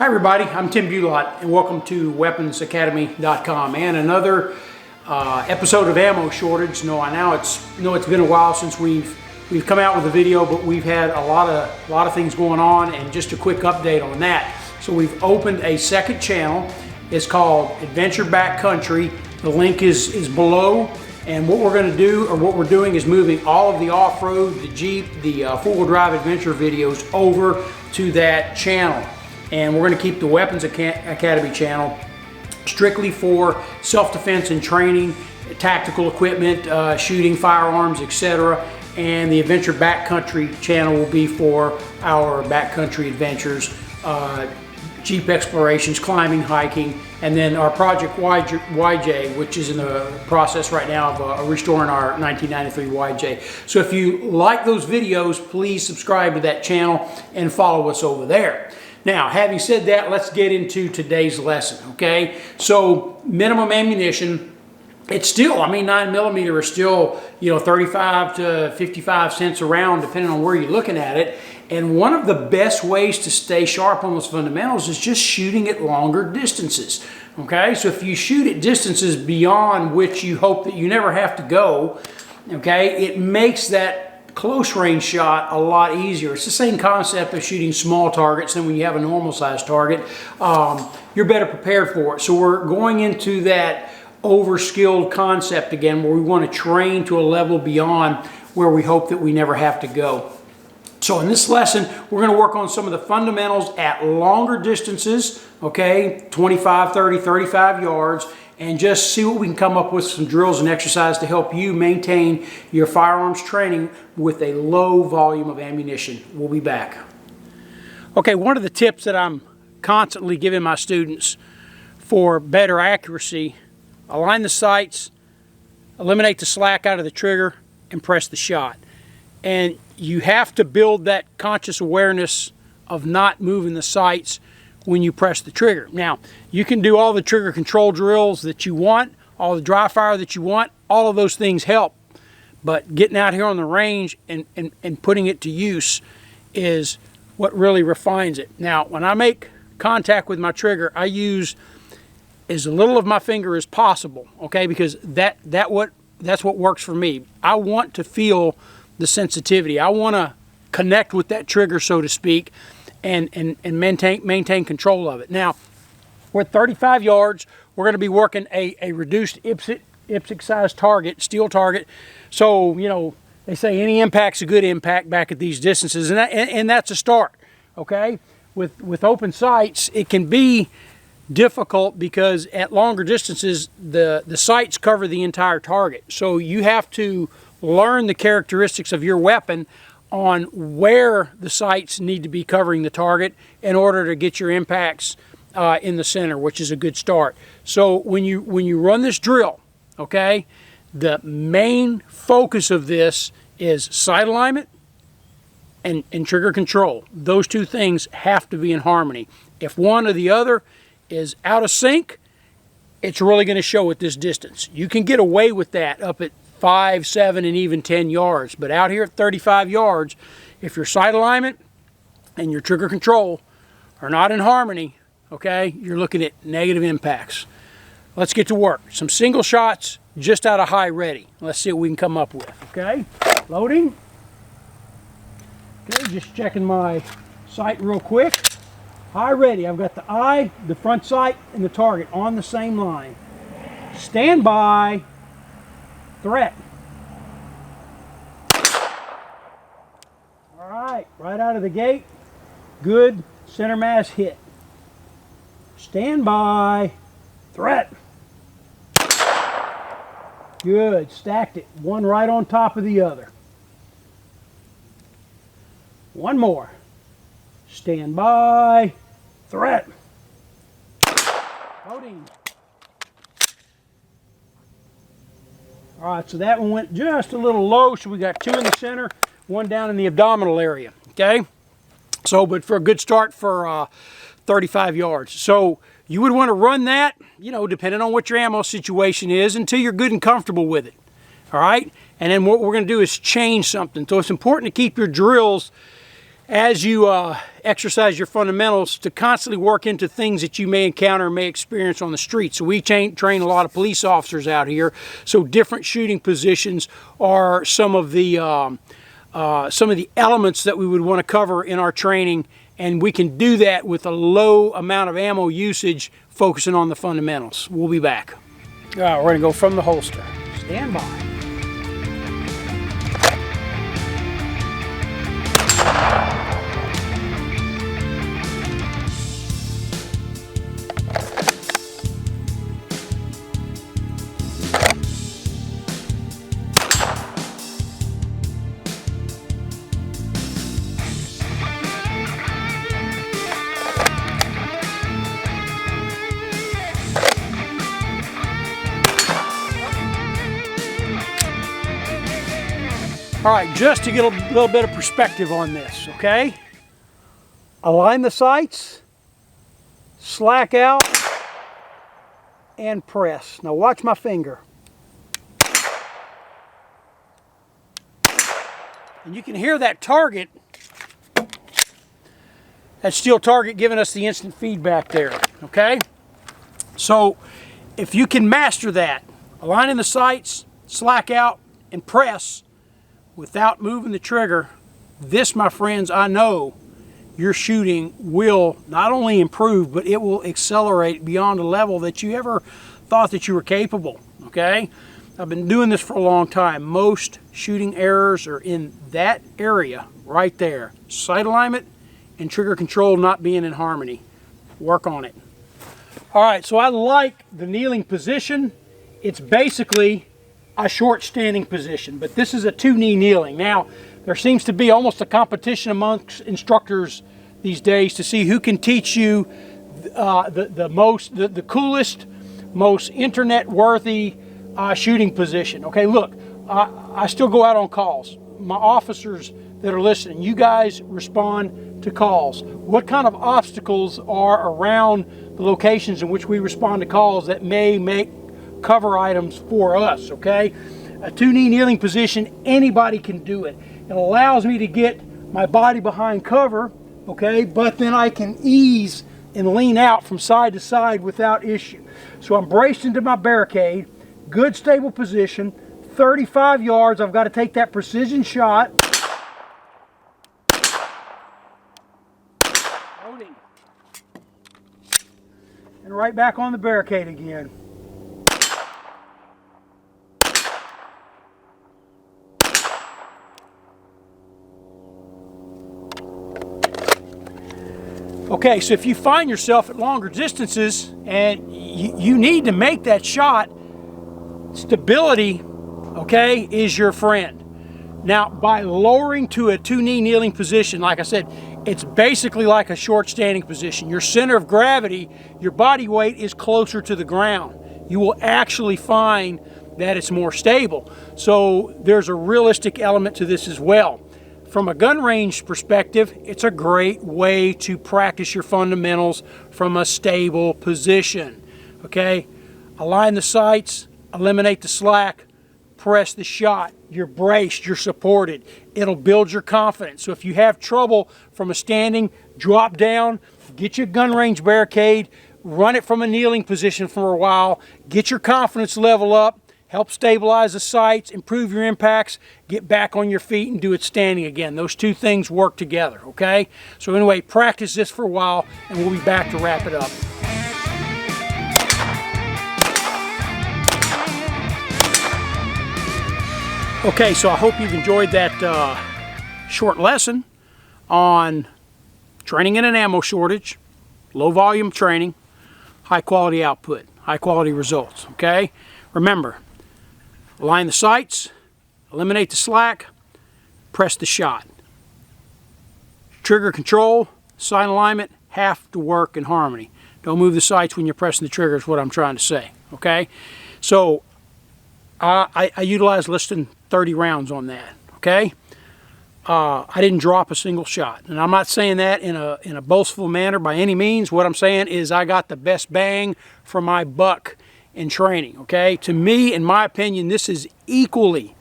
Hi everybody, I'm Tim Bulott and welcome to WeaponsAcademy.com and another episode of ammo shortage. I know it's been a while since we've come out with a video, but we've had a lot of things going on, and just a quick update on that. So we've opened a second channel. It's called Adventure Backcountry. The link is below, and what we're going to do, or what we're doing, is moving all of the off-road, the Jeep, the four-wheel drive adventure videos over to that channel. And we're going to keep the Weapons Academy channel strictly for self-defense and training, tactical equipment, shooting, firearms, etc. And the Adventure Backcountry channel will be for our backcountry adventures, Jeep explorations, climbing, hiking, and then our Project YJ, which is in the process right now of restoring our 1993 YJ. So if you like those videos, please subscribe to that channel and follow us over there. Now, having said that, let's get into today's lesson, okay? So, minimum ammunition, it's still, 9mm is still, 35 to 55 cents a round, depending on where you're looking at it. And one of the best ways to stay sharp on those fundamentals is just shooting at longer distances, okay? So if you shoot at distances beyond which you hope that you never have to go, okay, it makes that close range shot a lot easier. It's the same concept of shooting small targets than when you have a normal size target. You're better prepared for it. So we're going into that over-skilled concept again, where we want to train to a level beyond where we hope that we never have to go. So in this lesson, we're going to work on some of the fundamentals at longer distances, okay, 25, 30, 35 yards, and just see what we can come up with, some drills and exercise to help you maintain your firearms training with a low volume of ammunition. We'll be back. Okay, one of the tips that I'm constantly giving my students for better accuracy: align the sights, eliminate the slack out of the trigger, and press the shot. And you have to build that conscious awareness of not moving the sights when you press the trigger. Now, you can do all the trigger control drills that you want, all the dry fire that you want. All of those things help. But getting out here on the range and putting it to use is what really refines it. Now, when I make contact with my trigger, I use as little of my finger as possible, okay? Because that's what works for me. I want to feel the sensitivity. I want to connect with that trigger, so to speak, and maintain control of it. Now, we're at 35 yards. We're going to be working a reduced IPSC size target, steel target. So, they say any impact's a good impact back at these distances, and that's a start, okay? With open sights, it can be difficult because at longer distances, the sights cover the entire target. So you have to learn the characteristics of your weapon on where the sights need to be covering the target in order to get your impacts in the center, which is a good start. So when you run this drill, okay, the main focus of this is sight alignment and trigger control. Those two things have to be in harmony. If one or the other is out of sync, it's really going to show at this distance. You can get away with that up at 5, 7, and even 10 yards. But out here at 35 yards, if your sight alignment and your trigger control are not in harmony, okay, you're looking at negative impacts. Let's get to work. Some single shots just out of high ready. Let's see what we can come up with, okay? Loading. Okay, just checking my sight real quick. High ready. I've got the eye, the front sight, and the target on the same line. Stand by. Threat. All right out of the gate, good center mass hit. Stand by. Threat. Good, stacked it, one right on top of the other. One more. Stand by. Threat. Loading. All right, so that one went just a little low, so we got two in the center, one down in the abdominal area, okay? So, but for a good start for 35 yards. So you would want to run that, depending on what your ammo situation is, until you're good and comfortable with it, all right? And then what we're going to do is change something. So it's important to keep your drills as you exercise your fundamentals, to constantly work into things that you may encounter, may experience on the street. So we train a lot of police officers out here. So different shooting positions are some of the elements that we would want to cover in our training, and we can do that with a low amount of ammo usage, focusing on the fundamentals. We'll be back. All right, we're going to go from the holster. Stand by. All right, just to get a little bit of perspective on this, okay? Align the sights, slack out, and press. Now watch my finger. And you can hear that target, that steel target giving us the instant feedback there, okay? So if you can master that, aligning the sights, slack out, and press, without moving the trigger, this, my friends, I know your shooting will not only improve, but it will accelerate beyond a level that you ever thought that you were capable, okay? I've been doing this for a long time. Most shooting errors are in that area right there. Sight alignment and trigger control not being in harmony. Work on it. All right, so I like the kneeling position. It's basically a short standing position, but this is a 2-knee kneeling. Now, there seems to be almost a competition amongst instructors these days to see who can teach you the coolest, most internet-worthy shooting position. Okay, look, I still go out on calls. My officers that are listening, you guys respond to calls. What kind of obstacles are around the locations in which we respond to calls that may make cover items for us, okay? A 2-knee kneeling position, anybody can do it. It allows me to get my body behind cover, okay, but then I can ease and lean out from side to side without issue. So I'm braced into my barricade, good stable position, 35 yards, I've got to take that precision shot. Loading. And right back on the barricade again. Okay, so if you find yourself at longer distances and you need to make that shot, stability, okay, is your friend. Now, by lowering to a 2-knee kneeling position, like I said, it's basically like a short standing position. Your center of gravity, your body weight is closer to the ground. You will actually find that it's more stable. So there's a realistic element to this as well. From a gun range perspective, it's a great way to practice your fundamentals from a stable position. Okay, align the sights, eliminate the slack, press the shot. You're braced, you're supported. It'll build your confidence. So if you have trouble from a standing, drop down, get your gun range barricade, run it from a kneeling position for a while, get your confidence level up, help stabilize the sights, improve your impacts, get back on your feet and do it standing again. Those two things work together, okay? So anyway, practice this for a while and we'll be back to wrap it up. Okay, so I hope you've enjoyed that short lesson on training in an ammo shortage, low volume training, high quality output, high quality results, okay? Remember, align the sights, eliminate the slack, press the shot. Trigger control, sight alignment have to work in harmony. Don't move the sights when you're pressing the trigger is what I'm trying to say, okay? So I utilized less than 30 rounds on that, okay? I didn't drop a single shot. And I'm not saying that in a boastful manner by any means. What I'm saying is I got the best bang for my buck in training, okay? To me, in my opinion, this is equally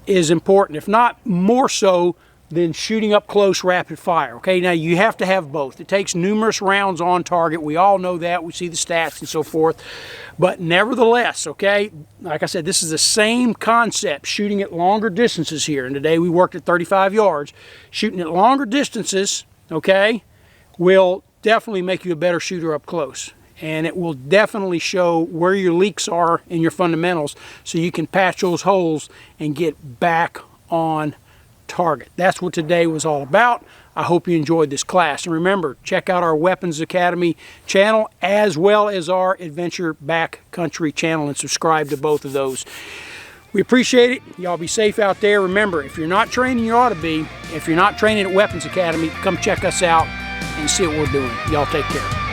as important, if not more so, than shooting up close rapid fire. Okay, now you have to have both. It takes numerous rounds on target. We all know that. We see the stats and so forth. But nevertheless, okay, like I said, this is the same concept, shooting at longer distances here. And today we worked at 35 yards. Shooting at longer distances, okay, will definitely make you a better shooter up close. And it will definitely show where your leaks are in your fundamentals so you can patch those holes and get back on target. That's what today was all about. I hope you enjoyed this class. And remember, check out our Weapons Academy channel as well as our Adventure Backcountry channel and subscribe to both of those. We appreciate it. Y'all be safe out there. Remember, if you're not training, you ought to be. If you're not training at Weapons Academy, come check us out and see what we're doing. Y'all take care.